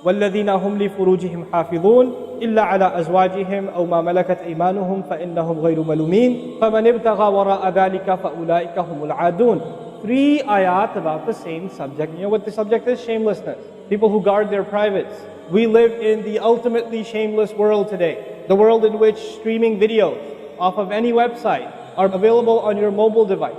وَالَّذِينَ هُمْ لِفُرُوجِهِمْ حَافِظُونَ إِلَّا عَلَى أَزْوَاجِهِمْ أَوْ مَا مَلَكَتْ أَيْمَانُهُمْ فَإِنَّهُمْ غَيْرُ مَلُومِينَ فَمَنِ ابْتَغَى وَرَاءَ ذَلِكَ فَأُولَٰئِكَ هُمُ الْعَادُونَ. 3 ayat about the same subject. You know what the subject is? Shamelessness. People who guard their privates. We live in the ultimately shameless world today. The world in which streaming videos off of any website are available on your mobile device.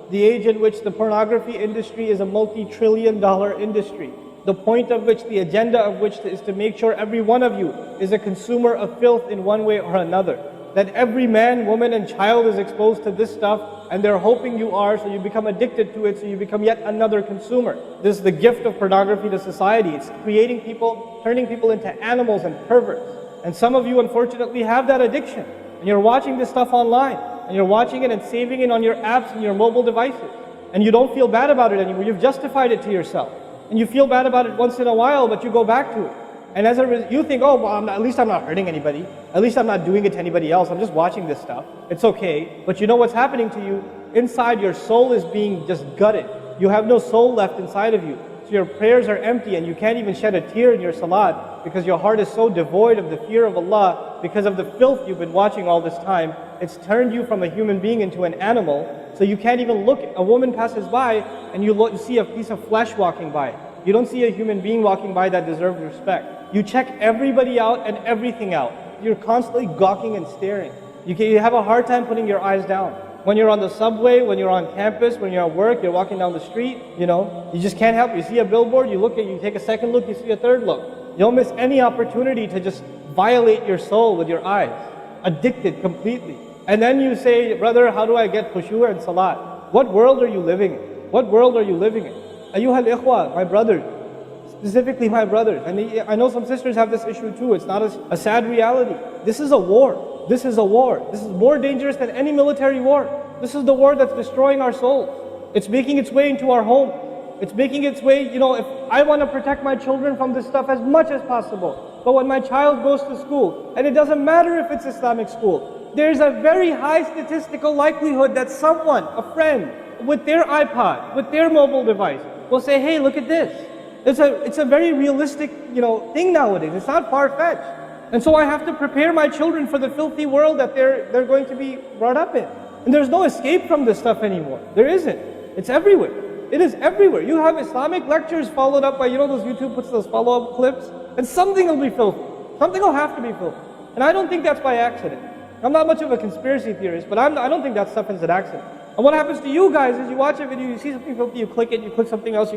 The age in which the pornography industry is a multi-trillion-dollar industry. The point of which, the agenda of which is to make sure every one of you is a consumer of filth in one way or another. That every man, woman and child is exposed to this stuff, and they're hoping you are, so you become addicted to it, so you become yet another consumer. This is the gift of pornography to society. It's creating people, turning people into animals and perverts. And some of you unfortunately have that addiction. And you're watching this stuff online, and you're watching it and saving it on your apps and your mobile devices. And you don't feel bad about it anymore. You've justified it to yourself. And you feel bad about it once in a while, but you go back to it. And as you think, oh, well, at least I'm not hurting anybody. At least I'm not doing it to anybody else. I'm just watching this stuff. It's okay. But you know what's happening to you? Inside, your soul is being just gutted. You have no soul left inside of you. So your prayers are empty, and you can't even shed a tear in your salat because your heart is so devoid of the fear of Allah because of the filth you've been watching all this time. It's turned you from a human being into an animal. So you can't even look. A woman passes by, and you see a piece of flesh walking by. You don't see a human being walking by that deserves respect. You check everybody out and everything out. You're constantly gawking and staring. You have a hard time putting your eyes down. When you're on the subway, when you're on campus, when you're at work, you're walking down the street, you just can't help it. You see a billboard, you look at it, you take a second look, you see a third look. You don't miss any opportunity to just violate your soul with your eyes. Addicted completely. And then you say, brother, how do I get khushu' and salat? What world are you living in? What world are you living in? Ayyuhal ikhwa, my brothers, specifically my brothers. And I know some sisters have this issue too. It's not a sad reality. This is a war. This is a war. This is more dangerous than any military war. This is the war that's destroying our souls. It's making its way into our home. It's making its way, if I want to protect my children from this stuff as much as possible. But when my child goes to school, and it doesn't matter if it's Islamic school, there's a very high statistical likelihood that someone, a friend, with their iPod, with their mobile device, will say, hey, look at this. It's a very realistic, thing nowadays. It's not far-fetched. And so I have to prepare my children for the filthy world that they're going to be brought up in. And there's no escape from this stuff anymore. There isn't. It's everywhere. It is everywhere. You have Islamic lectures followed up by, those YouTube puts those follow-up clips, and something will be filthy. Something will have to be filthy. And I don't think that's by accident. I'm not much of a conspiracy theorist, but I don't think that stuff is an accident. And what happens to you guys is you watch a video, you see something filthy, you click it, you click something else,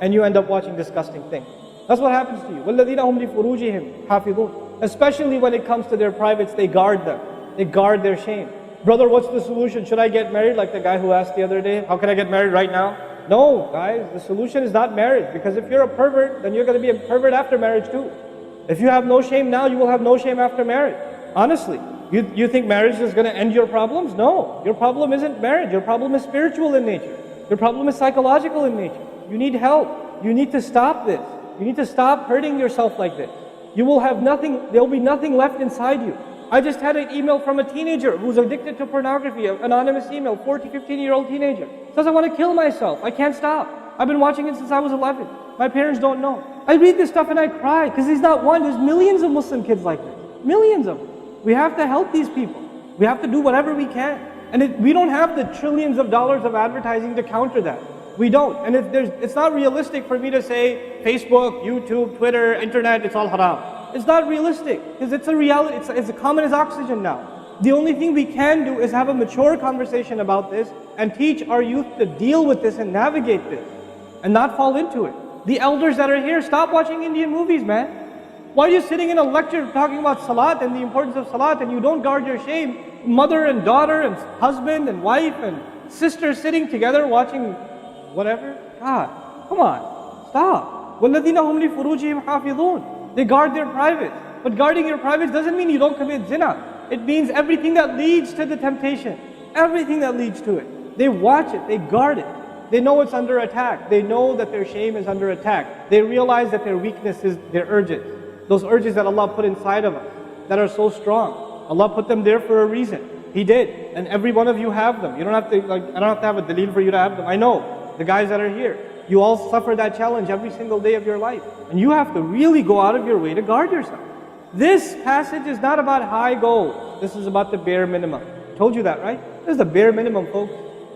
and you end up watching disgusting things. That's what happens to you. وَالَّذِينَ هُمْ لِفُرُوجِهِمْ حَافِظُونَ. Especially when it comes to their privates, they guard them. They guard their shame. Brother, what's the solution? Should I get married? Like the guy who asked the other day, how can I get married right now? No, guys, the solution is not marriage. Because if you're a pervert, then you're going to be a pervert after marriage too. If you have no shame now, you will have no shame after marriage. Honestly. You think marriage is going to end your problems? No. Your problem isn't marriage. Your problem is spiritual in nature. Your problem is psychological in nature. You need help. You need to stop this. You need to stop hurting yourself like this. You will have nothing, there will be nothing left inside you. I just had an email from a teenager who's addicted to pornography, an anonymous email, 14, 15-year-old teenager. Says, I want to kill myself. I can't stop. I've been watching it since I was 11. My parents don't know. I read this stuff and I cry because he's not one. There's millions of Muslim kids like this. Millions of them. We have to help these people. We have to do whatever we can. And we don't have the trillions of dollars of advertising to counter that. We don't. And it's not realistic for me to say Facebook, YouTube, Twitter, internet, it's all haram. It's not realistic because it's a reality. It's as common as oxygen now. The only thing we can do is have a mature conversation about this and teach our youth to deal with this and navigate this and not fall into it. The elders that are here, stop watching Indian movies, man. Why are you sitting in a lecture talking about salat and the importance of salat and you don't guard your shame? Mother and daughter and husband and wife and sister sitting together watching whatever? God, come on, stop. وَالَّذِينَ هُمْ لِفُرُوجِهِمْ حَافِظُونَ. They guard their privates. But guarding your privates doesn't mean you don't commit zina. It means everything that leads to the temptation. Everything that leads to it. They watch it, they guard it. They know it's under attack. They know that their shame is under attack. They realize that their weakness is their urges. Those urges that Allah put inside of us, that are so strong. Allah put them there for a reason. He did. And every one of you have them. You don't have to, I don't have to have a dalil for you to have them. I know, the guys that are here. You all suffer that challenge every single day of your life. And you have to really go out of your way to guard yourself. This passage is not about high goals. This is about the bare minimum. I told you that, right? This is the bare minimum, folks.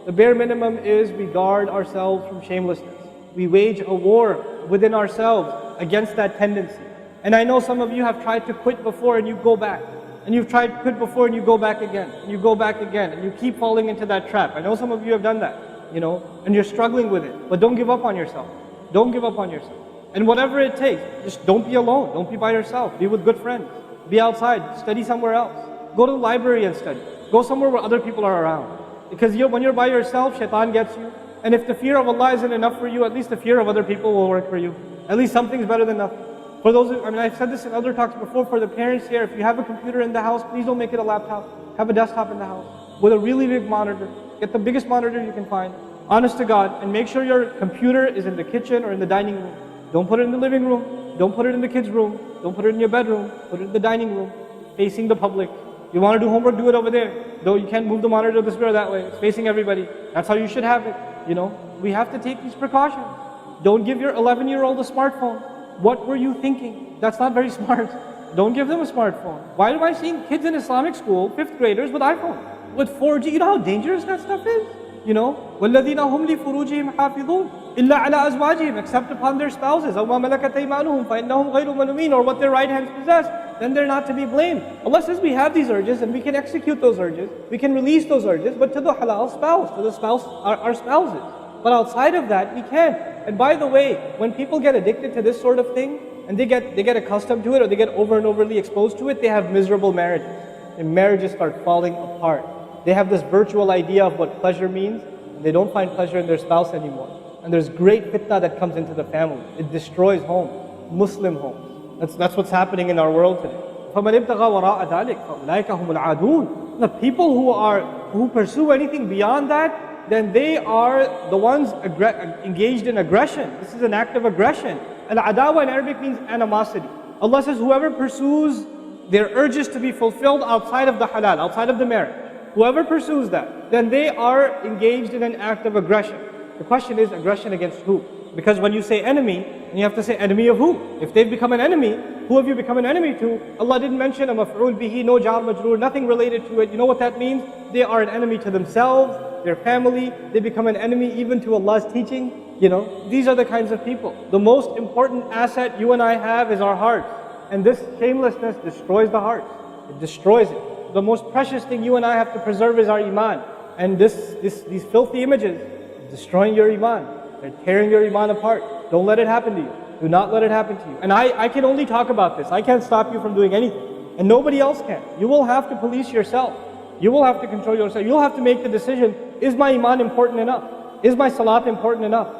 The bare minimum is we guard ourselves from shamelessness. We wage a war within ourselves against that tendency. And I know some of you have tried to quit before and you go back. And you've tried to quit before and you go back again. And you go back again. And you keep falling into that trap. I know some of you have done that, and you're struggling with it. But don't give up on yourself. Don't give up on yourself. And whatever it takes, just don't be alone. Don't be by yourself. Be with good friends. Be outside. Study somewhere else. Go to the library and study. Go somewhere where other people are around. Because when you're by yourself, shaitan gets you. And if the fear of Allah isn't enough for you, at least the fear of other people will work for you. At least something's better than nothing. For those, I've said this in other talks before, for the parents here, if you have a computer in the house, please don't make it a laptop. Have a desktop in the house with a really big monitor. Get the biggest monitor you can find. Honest to God. And make sure your computer is in the kitchen or in the dining room. Don't put it in the living room. Don't put it in the kids' room. Don't put it in your bedroom. Put it in the dining room, facing the public. You want to do homework, do it over there. Though you can't move the monitor this way or that way. It's facing everybody. That's how you should have it. We have to take these precautions. Don't give your 11-year-old a smartphone. What were you thinking? That's not very smart. Don't give them a smartphone. Why am I seeing kids in Islamic school, 5th graders, with iPhone? With 4G, you know how dangerous that stuff is? وَالَّذِينَ هُمْ لِفُرُوجِهِمْ حَافِظُونَ إِلَّا عَلَىٰ أَزْوَاجِهِمْ, except upon their spouses, أَوْ مَا مَلَكَتْ أَيْمَانُهُمْ فَإِنَّهُمْ غَيْرُ مَلُومِينَ, or what their right hands possess, then they're not to be blamed. Allah says we have these urges and we can execute those urges, we can release those urges, but to the halal spouse, to the spouse, our spouses. But outside of that, we can't. And by the way, when people get addicted to this sort of thing, and they get accustomed to it, or they get over and overly exposed to it, they have miserable marriages. And marriages start falling apart. They have this virtual idea of what pleasure means, and they don't find pleasure in their spouse anymore. And there's great fitna that comes into the family. It destroys homes, Muslim homes. That's what's happening in our world today. فَمَنِ ابْتَغَى وَرَاءَ ذَلِكَ فَأُولَٰئِكَ هُمُ الْعَادُونَ. The people who pursue anything beyond that, then they are the ones engaged in aggression. This is an act of aggression. Al-adawa in Arabic means animosity. Allah says whoever pursues their urges to be fulfilled outside of the halal, outside of the marriage, whoever pursues that, then they are engaged in an act of aggression. The question is, aggression against who? Because when you say enemy, you have to say enemy of who? If they've become an enemy, who have you become an enemy to? Allah didn't mention a maf'ul bihi, no jar majroor, nothing related to it. You know what that means? They are an enemy to themselves, their family. They become an enemy even to Allah's teaching. These are the kinds of people. The most important asset you and I have is our hearts. And this shamelessness destroys the heart. It destroys it. The most precious thing you and I have to preserve is our iman. And these filthy images are destroying your iman. They're tearing your iman apart. Don't let it happen to you. Do not let it happen to you. And I can only talk about this. I can't stop you from doing anything. And nobody else can. You will have to police yourself. You will have to control yourself. You'll have to make the decision, is my iman important enough? Is my salat important enough?